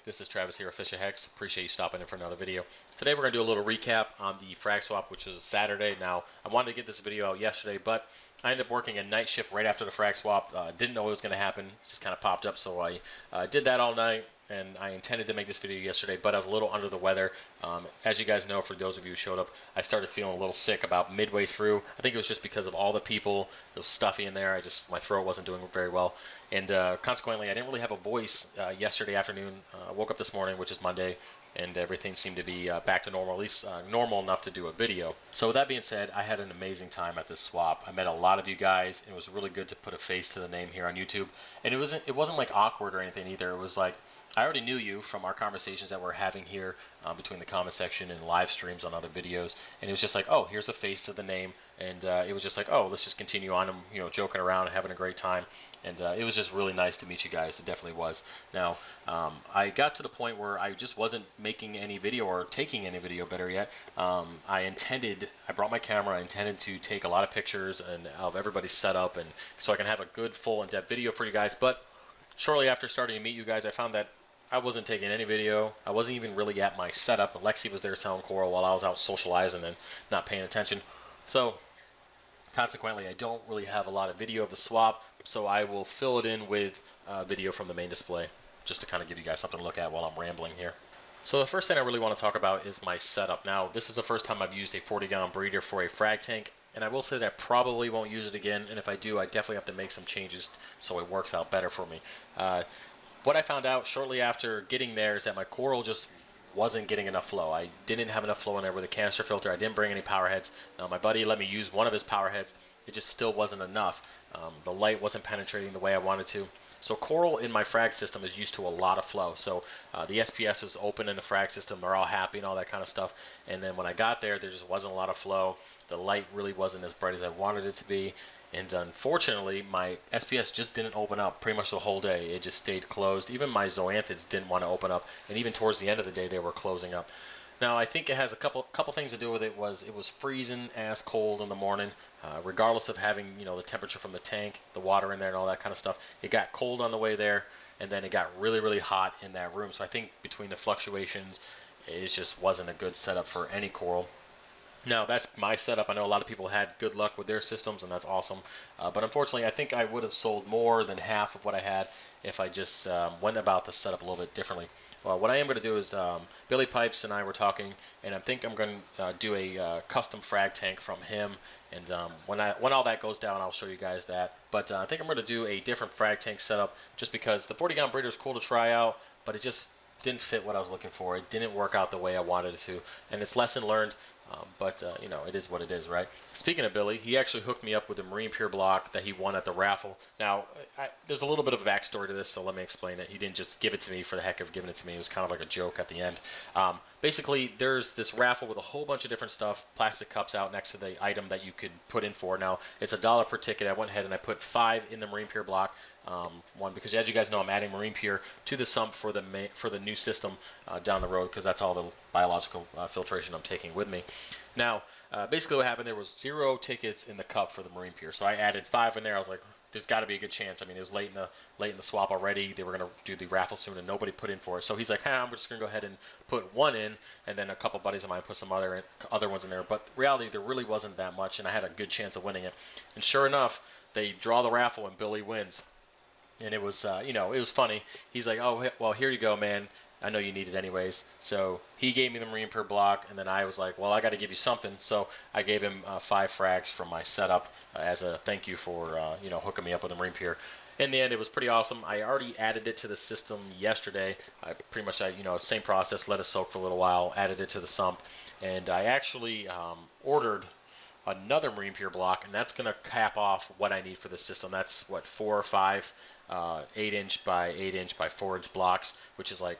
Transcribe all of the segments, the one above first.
This is Travis here of Fish Hex. Appreciate you stopping in for another video. Today we're going to do a little recap on the frag swap, which is Saturday. Now, I wanted to get this video out yesterday, but I ended up working a night shift right after the frag swap. Didn't know it was going to happen. Just kind of popped up, so I did that all night. And I intended to make this video yesterday, but I was a little under the weather. As you guys know, for those of you who showed up, I started feeling a little sick about midway through. I think it was just because of all the people. It was stuffy in there. My throat wasn't doing very well. And consequently, I didn't really have a voice yesterday afternoon. I woke up this morning, which is Monday, and everything seemed to be back to normal, at least normal enough to do a video. So with that being said, I had an amazing time at this swap. I met a lot of you guys, and it was really good to put a face to the name here on YouTube. And it wasn't like awkward or anything either. It was like, I already knew you from our conversations that we're having here between the comment section and live streams on other videos, and it was just like, oh, here's a face to the name, and it was just like, oh, let's just continue on and joking around and having a great time, and it was just really nice to meet you guys. It definitely was. Now, I got to the point where I just wasn't making any video or taking any video, better yet. I brought my camera. I intended to take a lot of pictures and of everybody's setup, and so I can have a good full in-depth video for you guys. But shortly after starting to meet you guys, I found that I wasn't taking any video. I wasn't even really at my setup. Lexi was there selling coral while I was out socializing and not paying attention. So consequently, I don't really have a lot of video of the swap, so I will fill it in with video from the main display just to kind of give you guys something to look at while I'm rambling here. So the first thing I really want to talk about is my setup. Now, this is the first time I've used a 40-gallon breeder for a frag tank, and I will say that I probably won't use it again, and if I do, I definitely have to make some changes so it works out better for me. What I found out shortly after getting there is that my coral just wasn't getting enough flow. I didn't have enough flow in there with a canister filter. I didn't bring any power heads. Now, my buddy let me use one of his power heads. It just still wasn't enough. The light wasn't penetrating the way I wanted to. So coral in my frag system is used to a lot of flow. So the SPS was open in the frag system. They're all happy and all that kind of stuff. And then when I got there, there just wasn't a lot of flow. The light really wasn't as bright as I wanted it to be. And unfortunately, my SPS just didn't open up pretty much the whole day. It just stayed closed. Even my zoanthids didn't want to open up. And even towards the end of the day, they were closing up. Now, I think it has a couple things to do with it. It was freezing ass cold in the morning, regardless of having the temperature from the tank, the water in there, and all that kind of stuff. It got cold on the way there, and then it got really, really hot in that room. So I think between the fluctuations, it just wasn't a good setup for any coral. Now, that's my setup. I know a lot of people had good luck with their systems, and that's awesome. But unfortunately, I think I would have sold more than half of what I had if I just went about the setup a little bit differently. Well, what I am going to do is Billy Pipes and I were talking, and I think I'm going to do a custom frag tank from him. And when all that goes down, I'll show you guys that. But I think I'm going to do a different frag tank setup just because the 40-gallon breeder is cool to try out, but it just didn't fit what I was looking for. It didn't work out the way I wanted it to, and it's lesson learned. But it is what it is, right? Speaking of Billy, he actually hooked me up with a Marine Pure block that he won at the raffle. Now, there's a little bit of a backstory to this, so let me explain it. He didn't just give it to me for the heck of giving it to me. It was kind of like a joke at the end. Basically, there's this raffle with a whole bunch of different stuff, plastic cups out next to the item that you could put in for. Now, it's $1 per ticket. I went ahead and I put 5 in the Marine Pure block. One, because as you guys know, I'm adding Marine Pure to the sump for the new system down the road, because that's all the biological filtration I'm taking with me. Now, basically what happened, there was 0 tickets in the cup for the Marine Pure, so I added 5 in there. I was like, there's got to be a good chance. I mean, it was late in the swap already. They were going to do the raffle soon, and nobody put in for it. So he's like, I'm just going to go ahead and put 1 in, and then a couple buddies of mine put some other ones in there. But in reality, there really wasn't that much, and I had a good chance of winning it. And sure enough, they draw the raffle, and Billy wins. And it was, it was funny. He's like, oh, well, here you go, man. I know you need it anyways. So he gave me the Marine Pure block, and then I was like, well, I got to give you something. So I gave him 5 frags from my setup as a thank you for, hooking me up with the Marine Pure. In the end, it was pretty awesome. I already added it to the system yesterday. I pretty much, same process, let it soak for a little while, added it to the sump. And I actually ordered another Marine Pure block, and that's going to cap off what I need for the system. That's, 4 or 5 8-inch by 8-inch by 4-inch blocks, which is like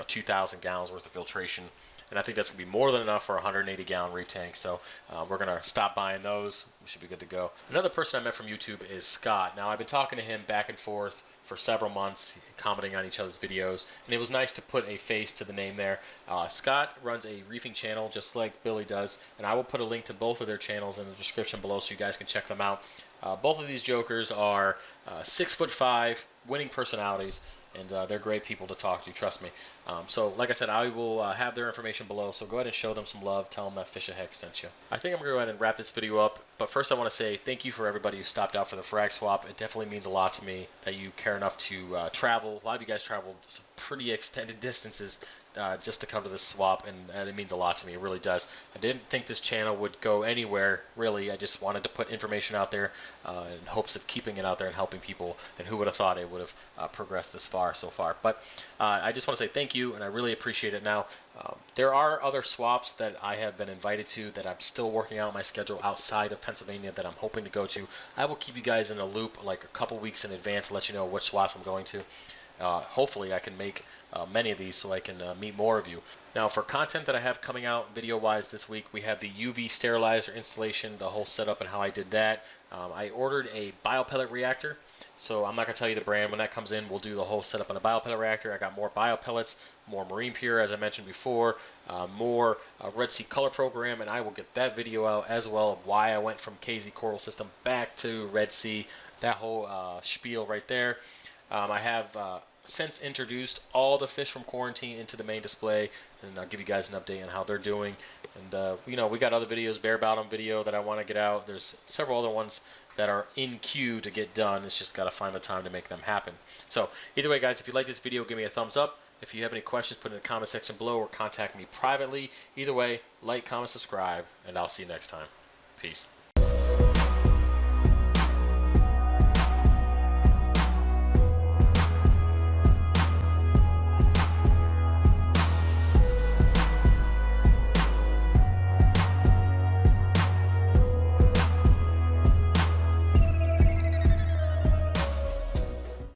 2,000 gallons worth of filtration, and I think that's gonna be more than enough for a 180-gallon reef tank. So we're gonna stop buying those. We should be good to go. Another person I met from YouTube is Scott. Now, I've been talking to him back and forth for several months, commenting on each other's videos, and it was nice to put a face to the name there. Scott runs a reefing channel just like Billy does, and I will put a link to both of their channels in the description below so you guys can check them out. Both of these jokers are 6'5", winning personalities, and they're great people to talk to, trust me. So like I said, I will have their information below, so go ahead and show them some love. Tell them that Fish a Heck sent you. I think I'm going to go ahead and wrap this video up, but first I want to say thank you for everybody who stopped out for the frag swap. It definitely means a lot to me that you care enough to travel. A lot of you guys traveled some pretty extended distances just to come to this swap, and it means a lot to me. It really does. I didn't think this channel would go anywhere, really. I just wanted to put information out there in hopes of keeping it out there and helping people, and who would have thought it would have progressed this far so far. But I just want to say thank you, and I really appreciate it. Now, there are other swaps that I have been invited to that I'm still working out my schedule outside of Pennsylvania that I'm hoping to go to. I will keep you guys in a loop like a couple weeks in advance to let you know which swaps I'm going to. Hopefully I can make many of these so I can meet more of you. Now, for content that I have coming out video-wise this week, we have the UV sterilizer installation, the whole setup and how I did that. I ordered a biopellet reactor, so I'm not going to tell you the brand. When that comes in, we'll do the whole setup on a biopellet reactor. I got more biopellets, more marine pure, as I mentioned before, more Red Sea color program, and I will get that video out as well of why I went from KZ Coral System back to Red Sea, that whole spiel right there. I have since introduced all the fish from quarantine into the main display, and I'll give you guys an update on how they're doing. And you know, we got other videos, bare bottom video that I want to get out. There's several other ones that are in queue to get done. It's just got to find the time to make them happen. So either way, guys, if you like this video, give me a thumbs up. If you have any questions, put it in the comment section below or contact me privately. Either way, like, comment, subscribe, and I'll see you next time. Peace.